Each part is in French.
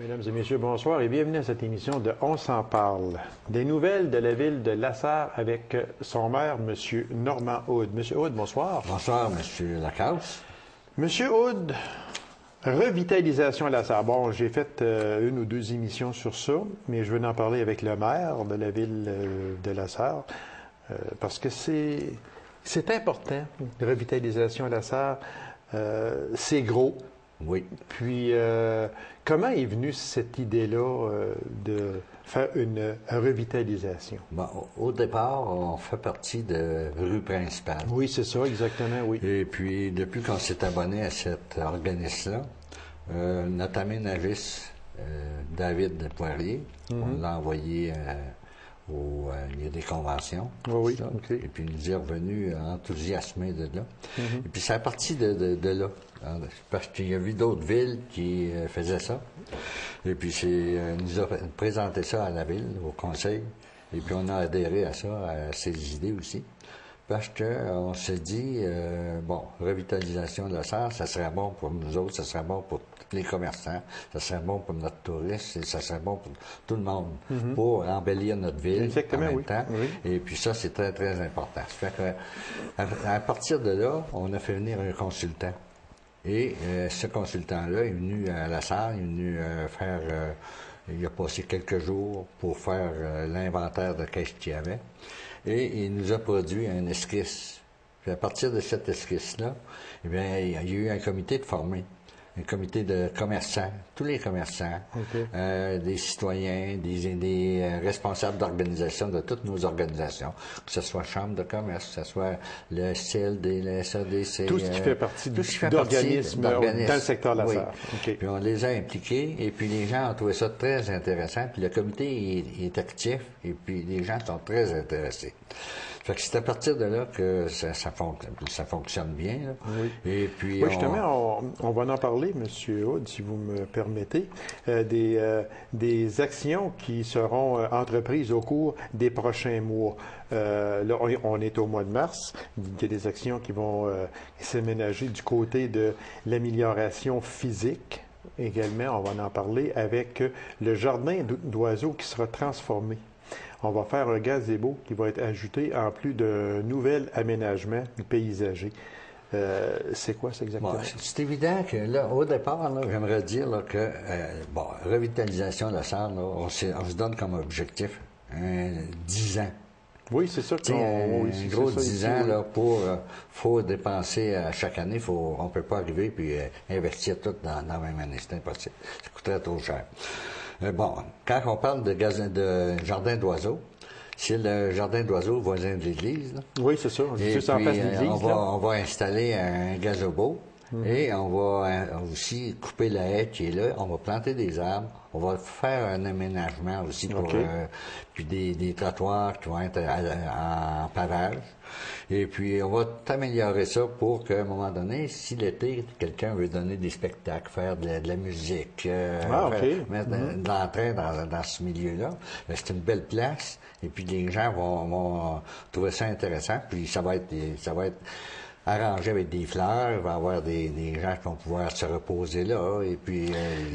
Mesdames et messieurs, bonsoir et bienvenue à cette émission de On s'en parle. Des nouvelles de la ville de Lassar avec son maire, M. Normand Houde. M. Houde, bonsoir. Bonsoir, M. Lacasse. M. Houde, revitalisation à Lassar. Bon, j'ai fait une ou deux émissions sur ça, mais je veux en parler avec le maire de la ville de Lassar parce que c'est important, la revitalisation à Lassar. C'est gros. Oui. Puis, comment est venue cette idée-là de faire une revitalisation? Bon, au départ, on fait partie de rue principale. Oui, c'est ça, exactement, oui. Et puis, depuis qu'on s'est abonné à cet organisme-là, notre aménagiste, David Poirier, on l'a envoyé il y a des conventions. Oui, ça. OK. Et puis, il nous est revenu enthousiasmé de là. Et puis, c'est à partir de là. Parce qu'il y a eu d'autres villes qui faisaient ça. Et puis, il nous a présenté ça à la ville, au conseil. Et puis, on a adhéré à ça, à ces idées aussi. Parce qu'on s'est dit, revitalisation de Lassar, ça serait bon pour nous autres, ça serait bon pour tous les commerçants, ça serait bon pour notre touriste, et ça serait bon pour tout le monde, pour embellir notre ville Exactement, en même oui. temps. Oui. Et puis ça, c'est très, très important. Ça fait que, à partir de là, on a fait venir un consultant. Et ce consultant-là est venu à Lassar, il est venu il a passé quelques jours pour faire l'inventaire de qu'est-ce qu'il y avait. Et il nous a produit un esquisse. Puis à partir de cette esquisse-là, eh bien, il y a eu un comité de formés, un comité de commerçants, tous les commerçants, des citoyens, des responsables d'organisation de toutes nos organisations, que ce soit Chambre de commerce, que ce soit le CLD, le SADC. Tout ce qui fait partie d'organismes dans le secteur Lassar. Oui. Okay. Puis on les a impliqués, et puis les gens ont trouvé ça très intéressant, puis le comité est actif, et puis les gens sont très intéressés. Fait que c'est à partir de là que ça fonctionne bien. Là. Oui. Et puis oui, justement, on va en parler, M. Houde, si vous me permettez, des actions qui seront entreprises au cours des prochains mois. Là, on est au mois de mars. Il y a des actions qui vont s'aménager du côté de l'amélioration physique. Également, on va en parler avec le jardin d'oiseaux qui sera transformé. On va faire un gazebo qui va être ajouté en plus de nouvel aménagement paysagers. C'est quoi ça exactement? Bon, c'est évident que là, au départ, là, j'aimerais dire là, que revitalisation de la salle, là, on se donne comme objectif 10 ans. Oui, c'est ça. Un gros 10 ans, là, faut dépenser chaque année. On peut pas arriver puis investir tout dans la même année. C'est impossible. Ça coûterait trop cher. Quand on parle de jardin d'oiseaux, c'est le jardin d'oiseaux voisin de l'église. Là. Oui, c'est ça. Juste en face de l'église. On va installer un gazebo et on va aussi couper la haie qui est là. On va planter des arbres. On va faire un aménagement aussi pour puis des trottoirs qui vont être en pavage. Et puis, on va améliorer ça pour qu'à un moment donné, si l'été, quelqu'un veut donner des spectacles, faire de la musique, mettre de l'entrain dans ce milieu-là, c'est une belle place. Et puis, les gens vont trouver ça intéressant. Puis, ça va être arrangé avec des fleurs, il va y avoir des gens qui vont pouvoir se reposer là, et puis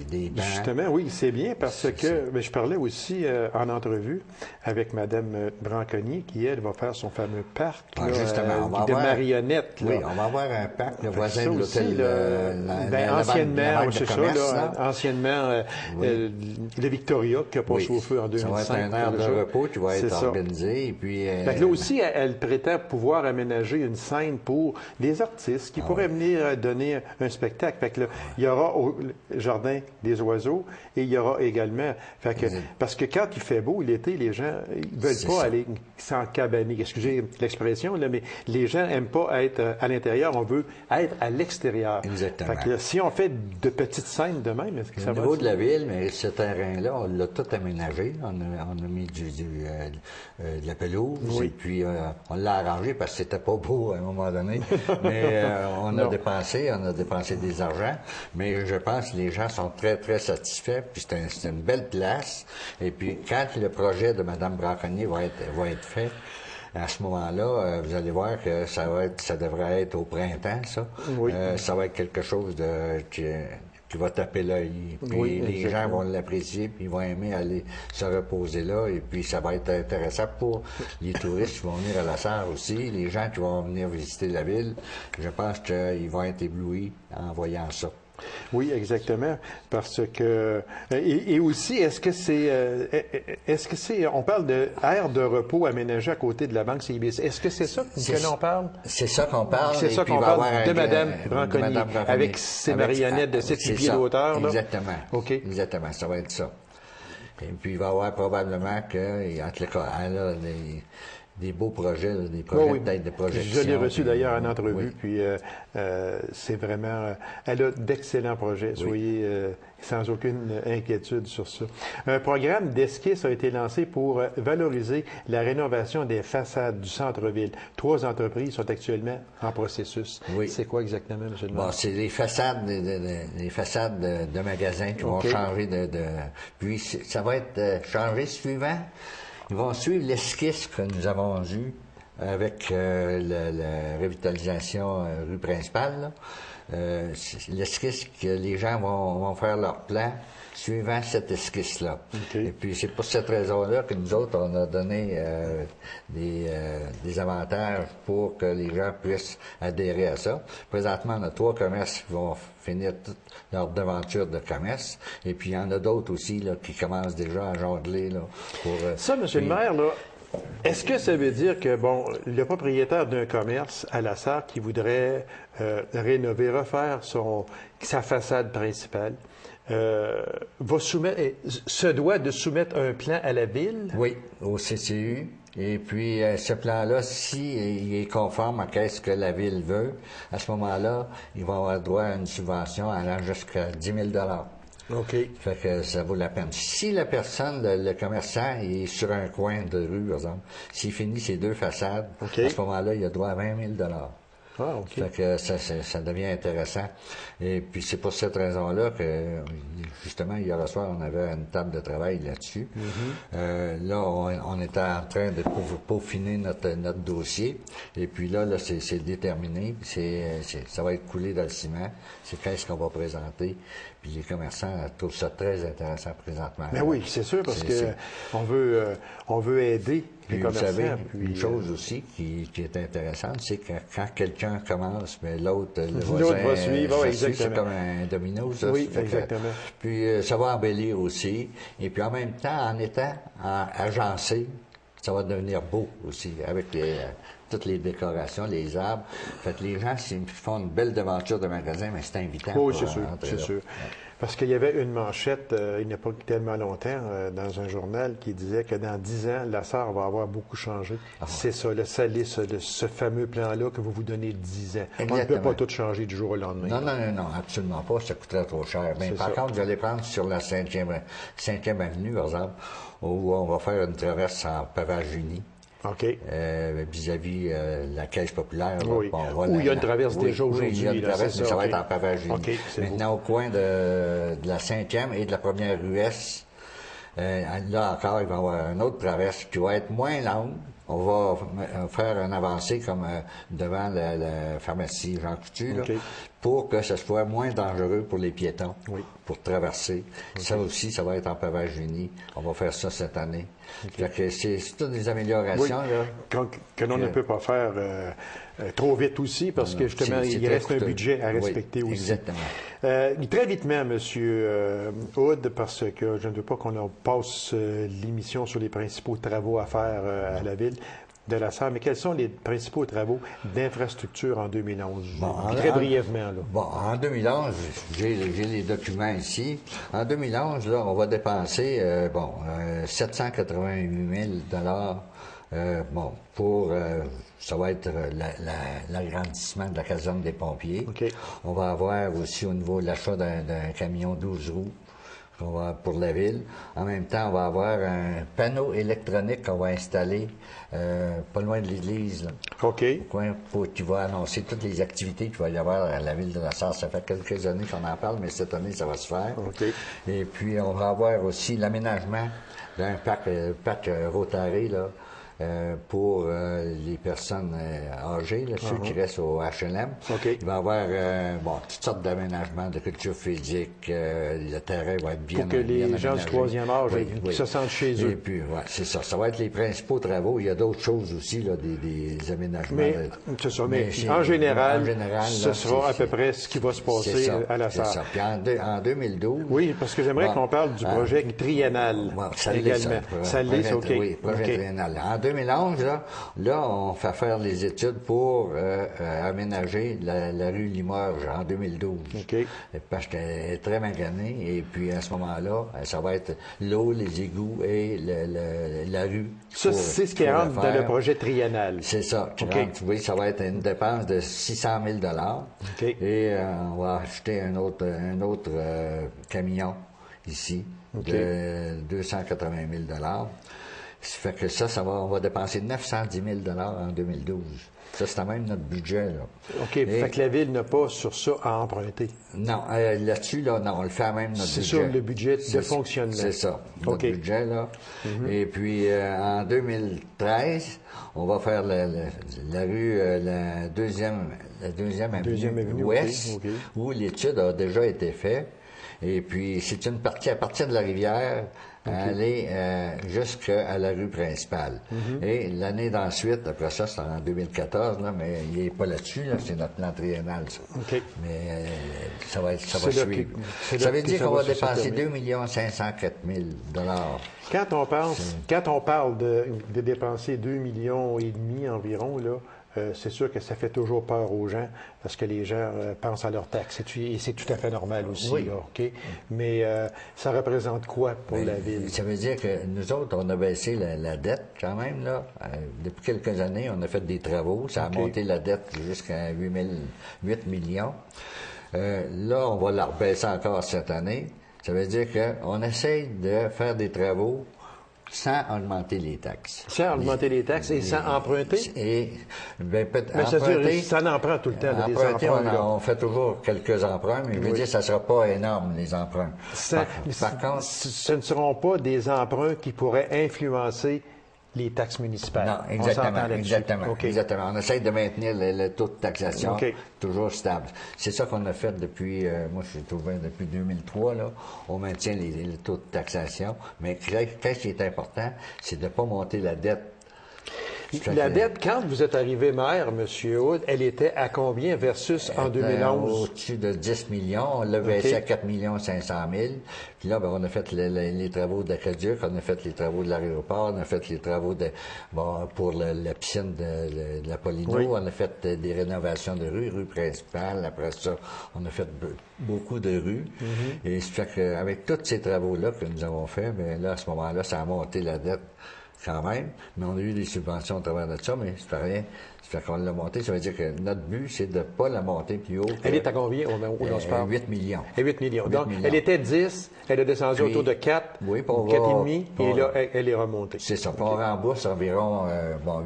des bancs. Justement, oui, c'est bien parce que je parlais aussi en entrevue avec Mme Branconier qui, elle, va faire son fameux parc de marionnettes. Oui, on va avoir un parc, le voisin de l'hôtel. Anciennement, c'est ça, anciennement, le Victoria qui n'a pas chauffé en 2005. Ça va être un aire de repos qui va être organisé. Et puis, là aussi, elle prétend pouvoir aménager une scène pour les artistes qui pourraient venir donner un spectacle. Fait que là, il y aura au jardin des oiseaux et il y aura également... parce que quand il fait beau l'été, les gens ne veulent pas aller s'encabaner. Excusez l'expression, là, mais les gens n'aiment pas être à l'intérieur. On veut être à l'extérieur. Exactement. Fait que là, si on fait de petites scènes de même, est-ce que ça va... Au niveau de la ville, mais ce terrain-là, on l'a tout aménagé. On a mis de la pelouse et puis on l'a arrangé parce que c'était pas beau à un moment donné. Mais on a dépensé des argents. Mais je pense que les gens sont très, très satisfaits. Puis c'est une belle place. Et puis quand le projet de Mme Braconnier va être fait, à ce moment-là, vous allez voir que ça devrait être au printemps, ça. Oui. Ça va être quelque chose qui va taper l'œil. Puis Oui, les exactement. gens vont l'apprécier, puis ils vont aimer aller se reposer là. Et puis ça va être intéressant pour les touristes qui vont venir à La Sarre aussi, les gens qui vont venir visiter la ville. Je pense qu'ils vont être éblouis en voyant ça. Oui, exactement, parce que et aussi, est-ce que c'est, on parle de aire de repos aménagée à côté de la banque CIBC. Est-ce que c'est ça que l'on parle? C'est ça qu'on parle. C'est et ça puis qu'on il va y parle avoir de un- Madame de Branconi, Madame Branconi. avec ses marionnettes de 7 c'est pieds ça. d'auteur, là. Exactement. OK. Exactement, ça va être ça. Et puis il va y avoir probablement que, en tout cas, elle a des beaux projets, là, des projets Oui, peut-être de projection. je l'ai reçu puis, d'ailleurs en entrevue, oui. puis c'est vraiment... elle a d'excellents projets, soyez sans aucune inquiétude sur ça. Un programme d'esquisse a été lancé pour valoriser la rénovation des façades du centre-ville. 3 entreprises sont actuellement en processus. Oui. C'est quoi exactement, M. le maire? Bon, c'est les façades, les façades de magasins qui vont OK. changer puis ça va être changé suivant. Ils vont suivre l'esquisse que nous avons eue avec la revitalisation rue principale. Là. L'esquisse que les gens vont faire leur plan suivant cette esquisse-là. OK. Et puis c'est pour cette raison-là que nous autres, on a donné des avantages pour que les gens puissent adhérer à ça. Présentement, on a 3 commerces qui vont finir toute leur devanture de commerce. Et puis il y en a d'autres aussi là, qui commencent déjà à jongler. Là, pour, Ça, M. le maire, là, est-ce que ça veut dire que, bon, le propriétaire d'un commerce à La Sarre qui voudrait rénover, refaire sa façade principale, se doit de soumettre un plan à la ville? Oui, au CCU. Et puis, ce plan-là, il est conforme à ce que la ville veut, à ce moment-là, ils vont avoir droit à une subvention allant jusqu'à 10 000 OK. Fait que ça vaut la peine. Si la personne, le commerçant, il est sur un coin de rue, par exemple, s'il finit ses 2 façades, OK. à ce moment-là, il a droit à 20 000 Ah, OK. Fait que ça devient intéressant. Et puis c'est pour cette raison-là que, justement, hier soir, on avait une table de travail là-dessus. Là, on était en train de peaufiner notre dossier. Et puis là c'est déterminé. Ça va être coulé dans le ciment. C'est qu'est-ce qu'on va présenter. Puis les commerçants trouvent ça très intéressant présentement. Mais oui, c'est sûr, parce que on veut aider les Puis vous commerçants. savez, puis, une chose aussi qui est intéressante, c'est que quand quelqu'un commence, mais l'autre, le L'autre voisin, va suivre, oui, c'est exactement. comme un domino, ça. Oui, Fait que, exactement. puis ça va embellir aussi. Et puis en même temps, en étant agencé, ça va devenir beau aussi, avec toutes les décorations, les arbres. Fait que les gens, s'ils font une belle devanture de magasin, mais c'est invitant. Oui, pour c'est sûr, entrer c'est là. sûr. Parce qu'il y avait une manchette, il n'y a pas tellement longtemps, dans un journal qui disait que dans 10 ans, La Sarre va avoir beaucoup changé. C'est ça, le Salis, ce fameux plan-là que vous vous donnez 10 ans. On ne peut Exactement. pas tout changer du jour au lendemain. Non, absolument pas. Ça coûterait trop cher. Mais C'est par ça. contre, vous allez prendre sur la 5e avenue, par exemple, où on va faire une traverse en pavage uni. OK. Vis-à-vis la Caisse populaire. Là, Oui. on va Où il y a une traverse oui, déjà oui, aujourd'hui, il y a une là, traverse, c'est mais ça, ça va OK. être en pavage uni. OK, c'est Maintenant, au coin de la 5e et de la première US, là encore, il va y avoir une autre traverse qui va être moins longue. On va faire une avancée comme devant la pharmacie Jean Coutu, là, OK. pour que ce soit moins dangereux pour les piétons, Oui. pour traverser. Ça aussi, ça va être en pavage uni. On va faire ça cette année. Fait que c'est toutes des améliorations. Oui. Là. Que l'on ne peut pas faire trop vite aussi, parce que justement, C'est il très reste un coûteux. budget à Oui, respecter aussi. exactement. Très vitement, M. Hood, parce que je ne veux pas qu'on en passe l'émission sur les principaux travaux à faire à la ville de La Sarre, mais quels sont les principaux travaux d'infrastructure en 2011? Bon, Très brièvement, là. Bon, en 2011, j'ai les documents ici. En 2011, là, on va dépenser 788 000 pour ça va être l'agrandissement de la caserne des pompiers. OK. On va avoir aussi au niveau de l'achat d'un camion 12 roues pour la ville. En même temps, on va avoir un panneau électronique qu'on va installer pas loin de l'église, là, OK. au coin, qui va annoncer toutes les activités qu'il va y avoir à la ville de La Sarre. Ça fait quelques années qu'on en parle, mais cette année, ça va se faire. OK. Et puis, on va avoir aussi l'aménagement d'un parc Rotary, là, pour les personnes âgées, là, ceux qui restent au HLM. Il va y avoir toutes sortes d'aménagements de culture physique. Le terrain va être bien pour que les gens du troisième âge se sentent chez eux. Et puis, c'est ça. Ça va être les principaux travaux. Il y a d'autres choses aussi, là, des aménagements. C'est ça. Mais en général, ce sera à peu près ce qui va se passer à la salle. C'est ça. Puis en 2012... Oui, parce que j'aimerais qu'on parle du projet triennal également. Ça l'est, OK. Oui, projet triennal. En 2011, là, on fait faire les études pour aménager la rue Limoges en 2012. Parce qu'elle est très magané. Et puis, à ce moment-là, ça va être l'eau, les égouts et la rue. Ça, c'est ce qui rentre dans le projet triennal. C'est ça. Oui, ça va être une dépense de 600 000 Et on va acheter un autre camion ici de 280 000 Ça fait que on va dépenser 910 000 en 2012. Ça, c'est même notre budget, là. OK. Fait que la Ville n'a pas sur ça à emprunter. Non. Là-dessus, non, on le fait à même notre budget. C'est sur le budget de fonctionnement. C'est ça. Notre budget, là. Et puis, en 2013, on va faire la rue, la deuxième avenue ouest, où l'étude a déjà été faite. Et puis, c'est une partie à partir de la rivière, aller jusqu'à la rue principale. Et l'année d'ensuite, après ça, c'est en 2014, là, mais il n'est pas là-dessus, là, c'est notre plan triennal, ça. Mais ça va suivre. Ça veut dire qu'on va dépenser 2 504 000 Quand on parle de dépenser 2,5 millions environ, là, c'est sûr que ça fait toujours peur aux gens parce que les gens pensent à leurs taxes. Et c'est tout à fait normal aussi. Oui. Là, OK? Mais ça représente quoi pour la Ville? Ça veut dire que nous autres, on a baissé la dette quand même. Là. Depuis quelques années, on a fait des travaux. Ça a monté la dette jusqu'à 8 millions. Là, on va la rebaisser encore cette année. Ça veut dire qu'on essaye de faire des travaux sans augmenter les taxes. Sans augmenter les taxes et sans emprunter? Mais ça en prend tout le temps, des emprunts. On fait toujours quelques emprunts, mais je veux dire, ça ne sera pas énorme, les emprunts. Par contre, ce ne seront pas des emprunts qui pourraient influencer les taxes municipales. Non, exactement. On essaie de maintenir le taux de taxation toujours stable. C'est ça qu'on a fait depuis, moi je suis trouvé depuis 2003, là. On maintient les taux de taxation, mais ce qui est important, c'est de ne pas monter la dette. La dette, quand vous êtes arrivé maire, M. Hood, elle était à combien versus en 2011? Au-dessus de 10 millions. On l'a baissé à 4 500 000. Puis là, on a fait les travaux d'Aqueduc, on a fait les travaux de l'aéroport, on a fait les travaux pour la piscine de la Polino, on a fait des rénovations de rue principale. Après ça, on a fait beaucoup de rues. Et ça fait qu'avec tous ces travaux-là que nous avons faits, bien là, à ce moment-là, ça a monté la dette quand même, mais on a eu des subventions au travers de ça, mais c'est pas rien. Ça fait qu'on l'a monté, ça veut dire que notre but, c'est de ne pas la monter plus haut. Elle est à combien? On se parle? 8 millions. 8 millions. Donc, elle était 10, elle a descendu autour de 4, 4,5, et là, elle est remontée. C'est ça. On rembourse environ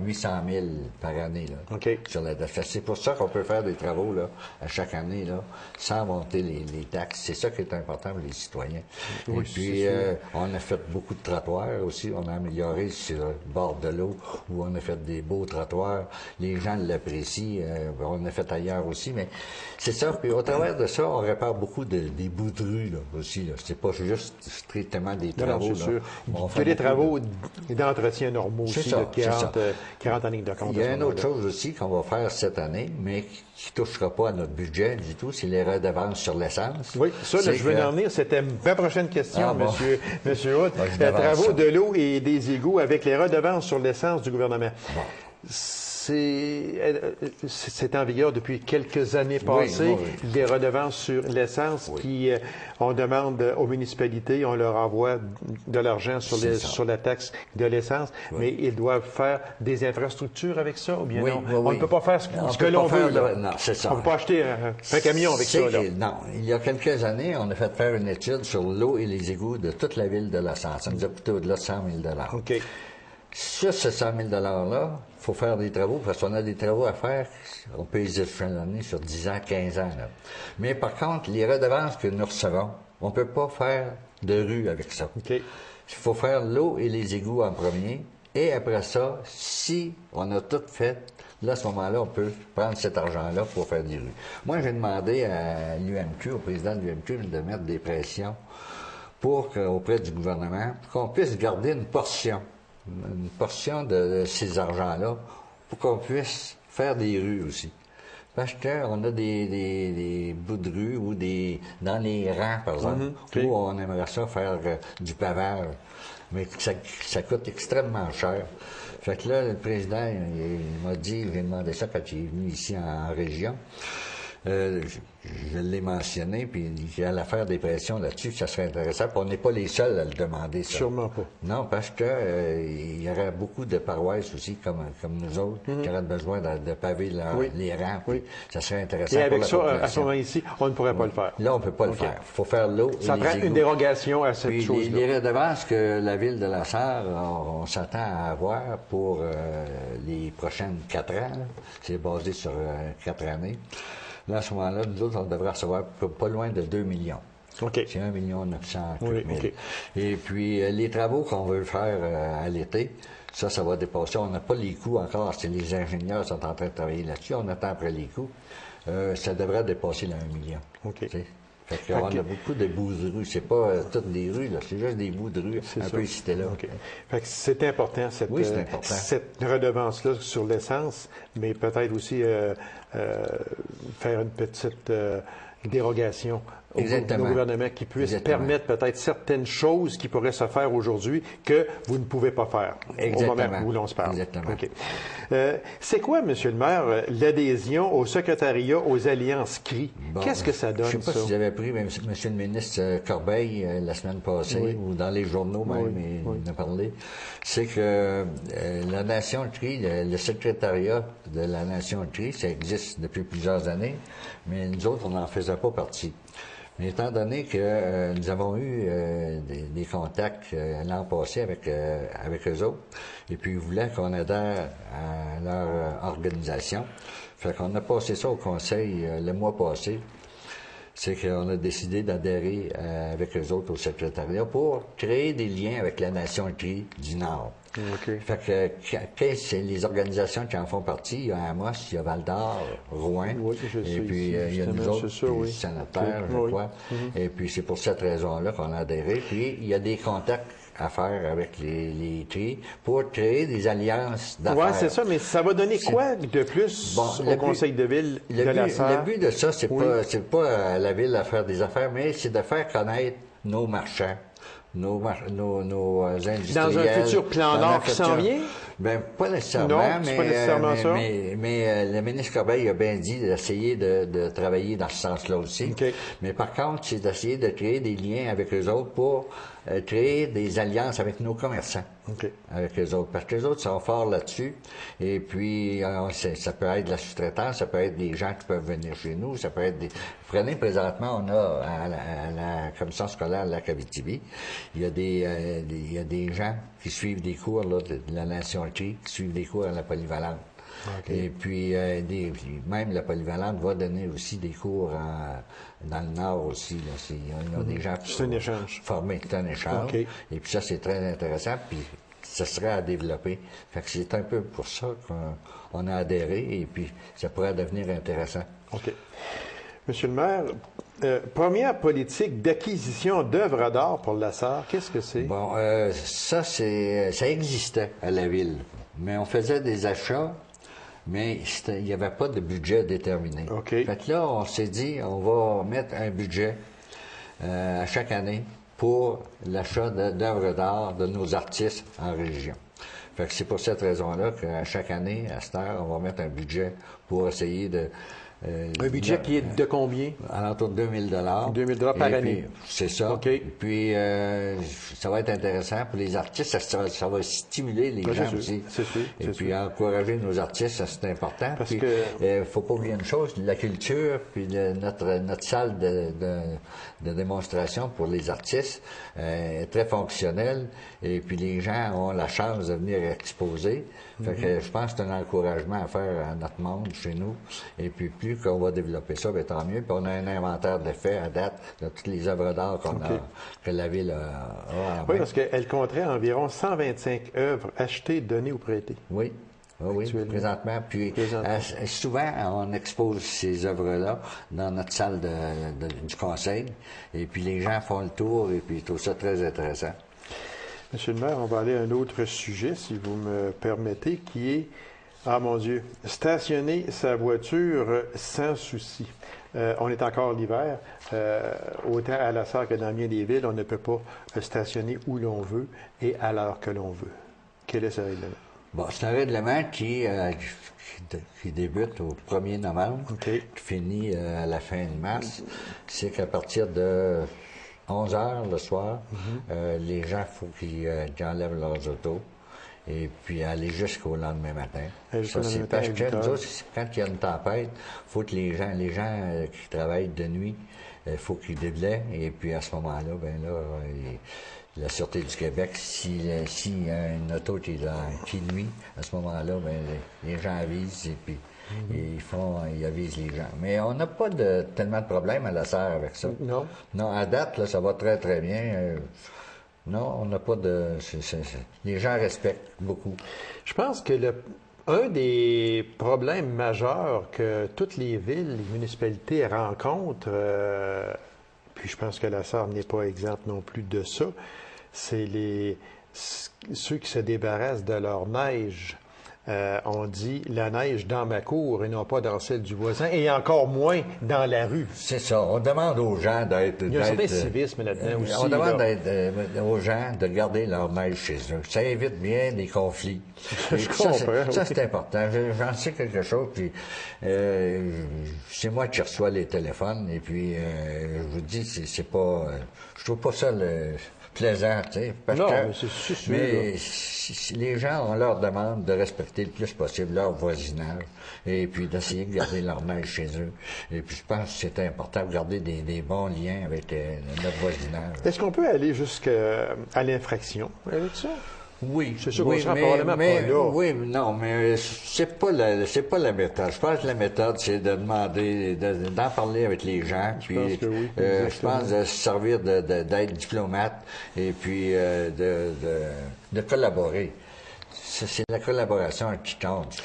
800 000 par année là, sur la dette. C'est pour ça qu'on peut faire des travaux là, à chaque année là, sans monter les taxes. C'est ça qui est important pour les citoyens. Et puis, on a fait beaucoup de trottoirs aussi. On a amélioré sur le bord de l'eau, où on a fait des beaux trottoirs. Les gens l'apprécient. On l'a fait ailleurs aussi, mais c'est ça. Puis au travers de ça, on répare beaucoup des bouts de rue là, aussi. Là. C'est pas juste strictement des travaux. On fait des travaux d'entretien normaux aussi qui rentrent en ligne de compte. Il y a une autre chose aussi qu'on va faire cette année, mais qui ne touchera pas à notre budget du tout, c'est les redevances sur l'essence. Oui, ça, là, je veux en venir. C'était ma prochaine question, monsieur Hood. Les travaux de l'eau et des égouts avec les redevances sur l'essence du gouvernement. C'est en vigueur depuis quelques années passées, des redevances sur l'essence qui, on demande aux municipalités, on leur envoie de l'argent sur la taxe de l'essence, mais ils doivent faire des infrastructures avec ça ou bien non? On ne peut pas faire ce que l'on veut. Non, c'est ça. On ne peut pas acheter un camion avec ça. Là. Non, il y a quelques années, on a fait faire une étude sur l'eau et les égouts de toute la ville de Lausanne. Ça nous a coûté au-delà de 100 000 OK. Sur ce 100 000 $-là, il faut faire des travaux, parce qu'on a des travaux à faire, on peut les échelonner sur 10 ans, 15 ans. Là. Mais par contre, les redevances que nous recevons, on ne peut pas faire de rue avec ça. Il faut faire l'eau et les égouts en premier, Et après ça, si on a tout fait, là, à ce moment-là, on peut prendre cet argent-là pour faire des rues. Moi, j'ai demandé à l'UMQ, au président de l'UMQ, de mettre des pressions auprès du gouvernement, pour qu'on puisse garder une portion de ces argents-là, pour qu'on puisse faire des rues aussi. Parce qu'on a des bouts de rue ou dans les rangs, par exemple, où on aimerait ça faire du pavage, mais ça coûte extrêmement cher. Fait que là, le président, il m'a dit, j'ai demandé ça quand il est venu ici en région. Je l'ai mentionné, puis il allait faire des pressions là-dessus, ça serait intéressant. Puis on n'est pas les seuls à le demander, ça. Sûrement pas. Non, parce que il y aurait beaucoup de paroisses aussi, comme nous autres, qui auraient besoin de paver les rangs. Oui. Ça serait intéressant. Et avec pour la ça, population. à ce moment ici, on ne pourrait pas le faire. Là, on ne peut pas le faire. Il faut faire l'eau. Ça prend une dérogation à cette chose-là. Les redevances que la Ville de La Sarre, on s'attend à avoir pour les prochaines 4 ans, c'est basé sur 4 années. Là, à ce moment-là, nous autres, on devrait recevoir pas loin de 2 millions. OK. C'est 1 900 000. Oui, OK. Et puis, les travaux qu'on veut faire à l'été, ça va dépasser. On n'a pas les coûts encore. Les ingénieurs sont en train de travailler là-dessus. On attend après les coûts. Ça devrait dépasser le 1 million. OK. Fait qu'on a beaucoup de bouts de rue. C'est pas toutes des rues, là. C'est juste des bouts de rue, peu ici et là. OK. Fait que c'est important, cette redevance-là sur l'essence, mais peut-être aussi faire une petite dérogation au gouvernement qui puisse permettre peut-être certaines choses qui pourraient se faire aujourd'hui que vous ne pouvez pas faire au moment où l'on se parle. Exactement. Okay. C'est quoi, M. le maire, l'adhésion au secrétariat aux alliances CRI? Bon, qu'est-ce que ça donne, ça? Je ne sais pas si vous avez pris M. le ministre Corbeil la semaine passée, ou dans les journaux même, il en a parlé. C'est que la Nation CRI, le secrétariat de la Nation CRI, ça existe depuis plusieurs années, mais nous autres, on n'en faisait pas partie. Mais étant donné que nous avons eu des contacts l'an passé avec eux autres, et puis ils voulaient qu'on adhère à leur organisation, fait qu'on a passé ça au conseil le mois passé. C'est qu'on a décidé d'adhérer avec eux autres au secrétariat pour créer des liens avec la Nation CRI du Nord. Okay. Fait que c'est les organisations qui en font partie, il y a Amos, il y a Val-d'Or, Rouen, et puis il y a nous autres, puis Sanitaire, je crois. Et puis c'est pour cette raison-là qu'on a adhéré. Puis il y a des contacts à faire avec les TRI pour créer des alliances d'affaires. Oui, c'est ça, mais ça va donner quoi de plus au conseil de ville de La Sarre? Le but de ça, c'est pas à la ville à faire des affaires, mais c'est de faire connaître nos marchands, nos industriels. Dans un futur plan Nord qui s'en vient? Ben, pas nécessairement, non, c'est pas nécessairement ça. Mais le ministre Corbeil a bien dit d'essayer de travailler dans ce sens-là aussi. Okay. Mais par contre, c'est d'essayer de créer des liens avec eux autres pour créer des alliances avec nos commerçants. Okay. Avec eux autres. Parce que les autres sont forts là-dessus. Et puis, ça peut être de la sous-traitance, ça peut être des gens qui peuvent venir chez nous, ça peut être des... Prenez, présentement, on a à la commission scolaire de la Abitibi, il y a des gens qui suivent des cours là, de la Nation CRI, qui suivent des cours à la polyvalente. Okay. Et puis, même la polyvalente va donner aussi des cours dans le Nord aussi. Là. Il y a des gens qui sont formés, c'est un échange. Okay. Et puis ça, c'est très intéressant. Puis ça serait à développer. Fait que c'est un peu pour ça qu'on a adhéré et puis ça pourrait devenir intéressant. OK. Monsieur le maire, première politique d'acquisition d'œuvres d'art pour La Sarre, qu'est-ce que c'est? Bon, ça existait à la ville. Mais on faisait des achats, mais il n'y avait pas de budget déterminé. Okay. Fait que là, on s'est dit, on va mettre un budget à chaque année pour l'achat d'œuvres d'art de nos artistes en région. Fait que c'est pour cette raison-là qu'à chaque année, à cette heure, on va mettre un budget pour essayer de... un budget qui est de combien? Alentour de 2 000 2 000 par année. C'est ça. Okay. Et puis, ça va être intéressant pour les artistes. Ça va stimuler les gens aussi. C'est sûr. Et puis, encourager nos artistes, ça c'est important. Parce puis, faut pas oublier une chose, la culture, puis notre salle de démonstration pour les artistes est très fonctionnelle. Et puis, les gens ont la chance de venir exposer. Fait que je pense que c'est un encouragement à faire à notre monde, chez nous. Et puis, plus plus qu'on va développer ça, bien, tant mieux. Puis on a un inventaire d'effets à date de toutes les œuvres d'art que la Ville a en Oui, main. parce qu'elle compterait environ 125 œuvres achetées, données ou prêtées. Oui. Oui, présentement. Puis souvent, on expose ces œuvres-là dans notre salle du conseil. Et puis les gens font le tour et puis ils trouvent ça très intéressant. Monsieur le maire, on va aller à un autre sujet, si vous me permettez, qui est, ah mon Dieu, stationner sa voiture sans souci. On est encore l'hiver. Autant à La Sarre que dans bien des villes, on ne peut pas stationner où l'on veut et à l'heure que l'on veut. Quel est ce règlement? Bon, c'est un règlement qui débute au 1er novembre, qui finit à la fin de mars. C'est qu'à partir de 11 heures le soir, les gens, il faut qu'ils enlèvent leurs autos et puis aller jusqu'au lendemain matin. Ça, c'est parce que nous autres, quand il y a une tempête, il faut que les gens qui travaillent de nuit, il faut qu'ils déblaient et puis à ce moment-là, ben là, la Sûreté du Québec, s'il y a une auto qui nuit, à ce moment-là, ben, les gens avisent et puis ils avisent les gens. Mais on n'a pas tellement de problèmes à La Sarre avec ça. Non. Non, à date, là, ça va très, très bien. Non, on n'a pas de... Les gens respectent beaucoup. Je pense que un des problèmes majeurs que toutes les villes, les municipalités rencontrent, puis je pense que La Sarre n'est pas exempte non plus de ça, c'est ceux qui se débarrassent de leur neige. On dit la neige dans ma cour et non pas dans celle du voisin, et encore moins dans la rue. C'est ça. On demande aux gens d'être... Il y a un certain civisme là-dedans aussi. On demande aux gens de garder leur neige chez eux. Ça évite bien des conflits. Je comprends. Ça, c'est important. J'en sais quelque chose, puis c'est moi qui reçois les téléphones, et puis je vous dis, c'est pas... je trouve pas ça plaisant, tu sais. Non, mais c'est sûr. Mais les gens, on leur demande de respecter le plus possible leur voisinage et puis d'essayer de garder leur neige chez eux. Et puis je pense que c'est important de garder des bons liens avec notre voisinage. Est-ce qu'on peut aller jusqu'à l'infraction avec ça? Oui, c'est sûr qu'on sera probablement pas là. Oui, non, mais c'est pas la méthode. Je pense que la méthode, c'est de demander, d'en parler avec les gens. Je pense que oui. Je pense de se servir d'être diplomate et puis de collaborer. C'est la collaboration qui compte.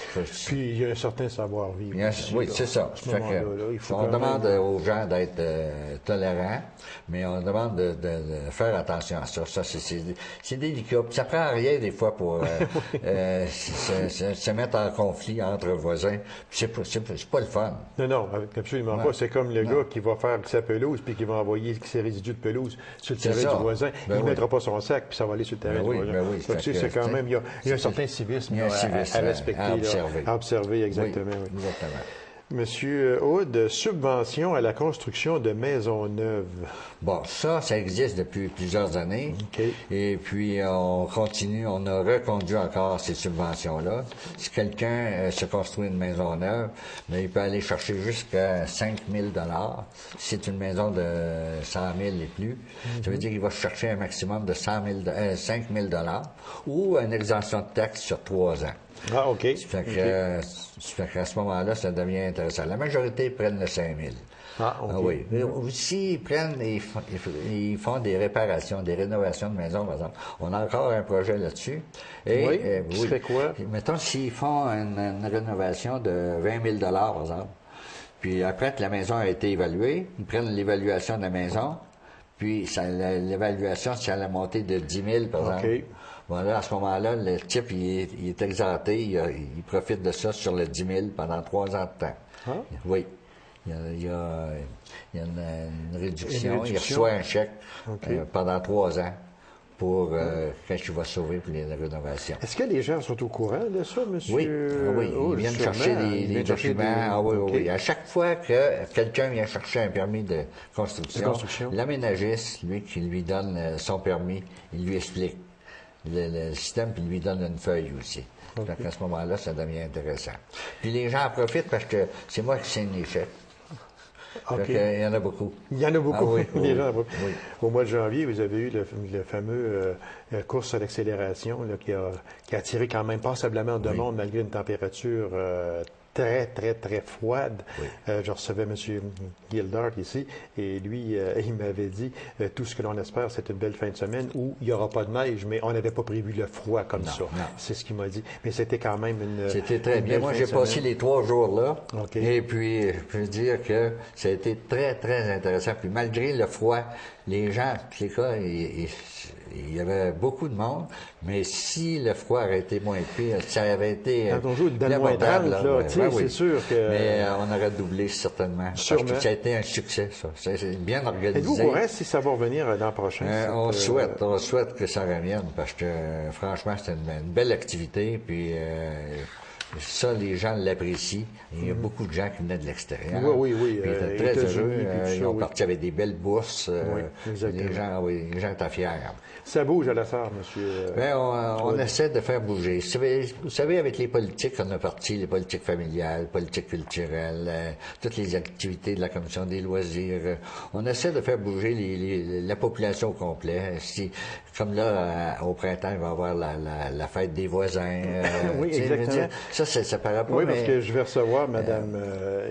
Puis il y a un certain savoir-vivre. Oui, c'est ça. On demande aux gens d'être tolérants, mais on demande de faire attention à ça. Ça, c'est délicat. Puis ça prend rien des fois pour se mettre en conflit entre voisins. Puis c'est pas le fun. Non, absolument pas. C'est comme le gars qui va faire sa pelouse puis qui va envoyer ses résidus de pelouse sur le terrain du voisin. Il ne mettra pas son sac puis ça va aller sur le terrain du voisin. C'est quand même, il y a un certain civisme à respecter, à observer, exactement. Oui, exactement. Monsieur Houde, subvention à la construction de maisons neuves. Bon, ça existe depuis plusieurs années. Et puis, on continue, on a reconduit encore ces subventions-là. Si quelqu'un se construit une maison neuve, mais il peut aller chercher jusqu'à 5 000 $. C'est une maison de 100 000 et plus. Ça veut dire qu'il va chercher un maximum de 5 000 $, ou une exemption de taxe sur 3 ans. Ah, OK. Ça fait qu'à ce moment-là, ça devient intéressant. La majorité prennent le 5 000. Ah, OK. Oui. Mais aussi, ils font des réparations, des rénovations de maisons, par exemple. On a encore un projet là-dessus. Et, oui. Fait quoi? Mettons, s'ils font une rénovation de 20 000 $, par exemple, puis après que la maison a été évaluée, ils prennent l'évaluation de la maison, puis l'évaluation, c'est à la montée de 10 000, par exemple. Bon, là, à ce moment-là, le type, il est exempté, il profite de ça sur le 10 000 pendant 3 ans de temps. Ah? Oui. Il y a une réduction. Il reçoit un chèque pendant 3 ans pour quand il va sauver pour les rénovations. Est-ce que les gens sont au courant de ça, monsieur? Oui, ils viennent chercher des documents. Oui. À chaque fois que quelqu'un vient chercher un permis de construction. L'aménagiste, lui, qui lui donne son permis, il lui explique le système, puis il lui donne une feuille aussi. Donc, à ce moment-là, ça devient intéressant. Puis les gens en profitent parce que c'est moi qui signe les chèques. Il y en a beaucoup. Il y en a beaucoup. Oui. Au mois de janvier, vous avez eu le fameux course à l'accélération qui a attiré quand même passablement de monde malgré une température très, très, très froide. Oui. Je recevais M. Gildart ici, et lui, il m'avait dit, tout ce que l'on espère, c'est une belle fin de semaine où il n'y aura pas de neige, mais on n'avait pas prévu le froid comme ça. Non. C'est ce qu'il m'a dit. Mais c'était quand même une C'était très bien. Moi, j'ai passé les 3 jours là. Et puis, je peux dire que ça a été très, très intéressant. Puis malgré le froid, les gens, c'est quoi, il y avait beaucoup de monde, mais si le froid aurait été moins pire, ça aurait été quand on joue dans moins 30, c'est sûr que... Mais on aurait doublé certainement. Sûrement. Parce que ça a été un succès, ça. C'est bien organisé. Êtes-vous au courant si ça va revenir l'an prochain? On souhaite que ça revienne, parce que franchement, c'est une belle activité, puis... ça, les gens l'apprécient. Il y a beaucoup de gens qui venaient de l'extérieur. Oui. Puis ils étaient très heureux. Ils ont parti avec des belles bourses. Les gens étaient fiers. Ça bouge à la Sarre, monsieur. On essaie de faire bouger. Vous savez, avec les politiques qu'on a parti, les politiques familiales, les politiques culturelles, toutes les activités de la Commission des loisirs, on essaie de faire bouger la population au complet. Comme là, au printemps, il va y avoir la fête des voisins. Oui, exactement. Ça paraît pas. Oui, parce que je vais recevoir Mme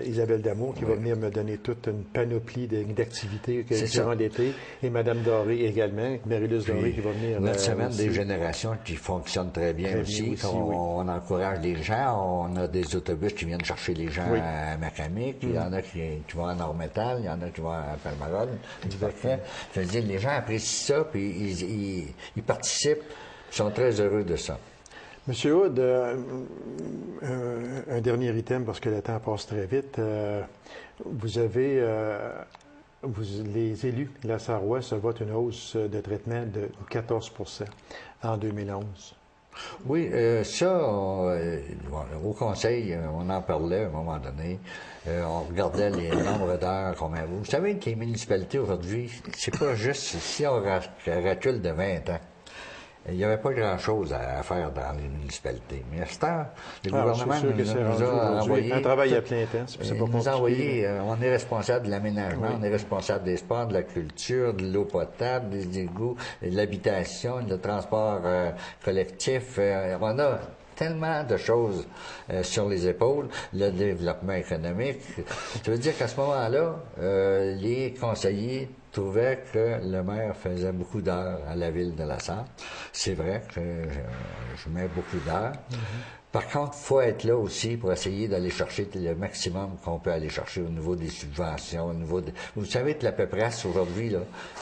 Isabelle Damour qui va venir me donner toute une panoplie d'activités durant l'été. Et Mme Doré également, Marie-Luce Doré qui va venir. Notre semaine des générations qui fonctionne très bien aussi. On encourage les gens. On a des autobus qui viennent chercher les gens à Macamic. Il y en a qui vont à Nord-Métal. Il y en a qui vont à Palmarol. Je veux dire, les gens apprécient ça, puis ils participent. Ils sont très heureux de ça. Monsieur Hood, un dernier item, parce que le temps passe très vite. Vous avez, les élus de la Sarre-Ouest votent une hausse de traitement de 14 en 2011. Oui, au Conseil, on en parlait à un moment donné. On regardait les nombres d'heures qu'on avait. Vous savez que les municipalités aujourd'hui, c'est pas juste si on recule de 20 ans. Il n'y avait pas grand-chose à faire dans les municipalités. Mais à ce temps, le gouvernement nous a envoyé... Un travail à plein temps, c'est pas nous a envoyé, on est responsable de l'aménagement, on est responsable des sports, de la culture, de l'eau potable, des égouts, de l'habitation, du transport collectif. On a tellement de choses sur les épaules, le développement économique. Ça veut dire qu'à ce moment-là, les conseillers trouvaient que le maire faisait beaucoup d'heures à la ville de la Sarre. C'est vrai que je mets beaucoup d'heures. Par contre, il faut être là aussi pour essayer d'aller chercher le maximum qu'on peut aller chercher au niveau des subventions, au niveau de... Vous savez que la paperasse aujourd'hui, là,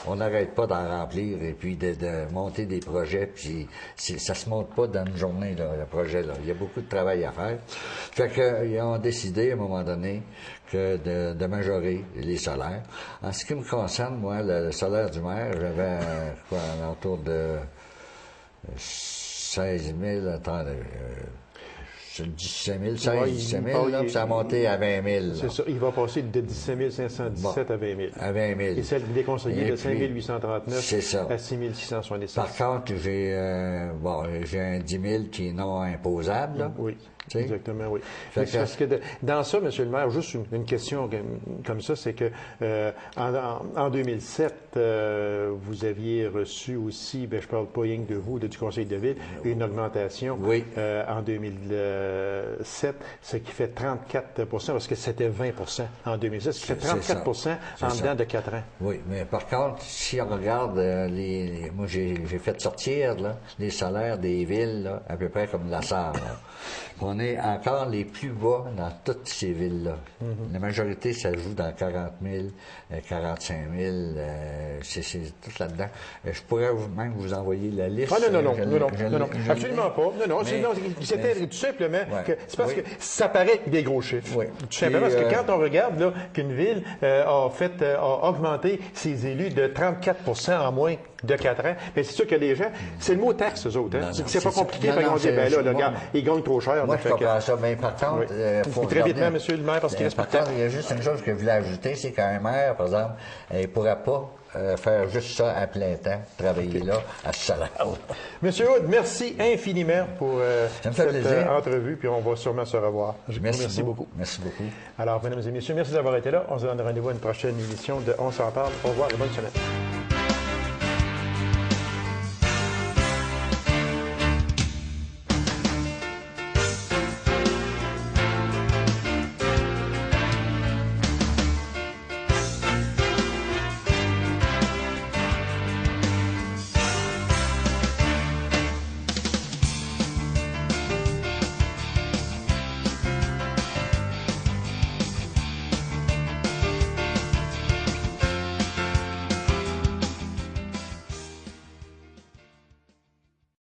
on n'arrête pas d'en remplir et puis de monter des projets, puis ça se monte pas dans une journée, là, le projet, là. Il y a beaucoup de travail à faire. Fait qu'ils ont décidé, à un moment donné, de majorer les salaires. En ce qui me concerne, moi, le salaire du maire, j'avais, autour de 16 000, attendez... 17 000, 16 17 000, là, puis ça a monté à 20 000. C'est ça. Il va passer de 17 517 à 20 000. À 20 000. Et celle des conseillers de 5 839 à 6 666. Par contre, j'ai un 10 000 qui est non imposable. Là. Oui. Exactement, oui. Parce que dans ça, M. le maire, juste une question comme ça, c'est que en 2007, vous aviez reçu aussi, je parle pas rien que de vous, du Conseil de ville, une augmentation en 2007, ce qui fait 34 parce que c'était 20 en 2007, ce qui fait 34 en dedans de 4 ans. Oui, mais par contre, si on regarde, moi j'ai fait sortir là, les salaires des villes, là, à peu près comme la Sarre. On est encore les plus bas dans toutes ces villes-là. La majorité, ça joue dans 40 000, 45 000, c'est tout là-dedans. Je pourrais même vous envoyer la liste. Ah non, absolument pas. C'était tout simplement que c'est parce que ça paraît des gros chiffres. Oui. Tout simplement parce que quand on regarde là, qu'une ville a augmenté ses élus de 34 en moins de 4 ans, mais c'est sûr que les gens, c'est le mot taxe, eux autres. C'est pas compliqué. On dit, le gars, il gagne trop cher. Moi, je comprends ça. Mais par contre, faut très vite, monsieur le maire, parce qu'il reste par contre, il y a juste une chose que je voulais ajouter, c'est qu'un maire, par exemple, il ne pourra pas faire juste ça à plein temps, travailler là, à ce salaire. Monsieur Hood, merci infiniment pour cette entrevue, puis on va sûrement se revoir. Merci beaucoup. Merci beaucoup. Alors, mesdames et messieurs, merci d'avoir été là. On se donne rendez-vous à une prochaine émission de On s'en parle. Au revoir et bonne semaine.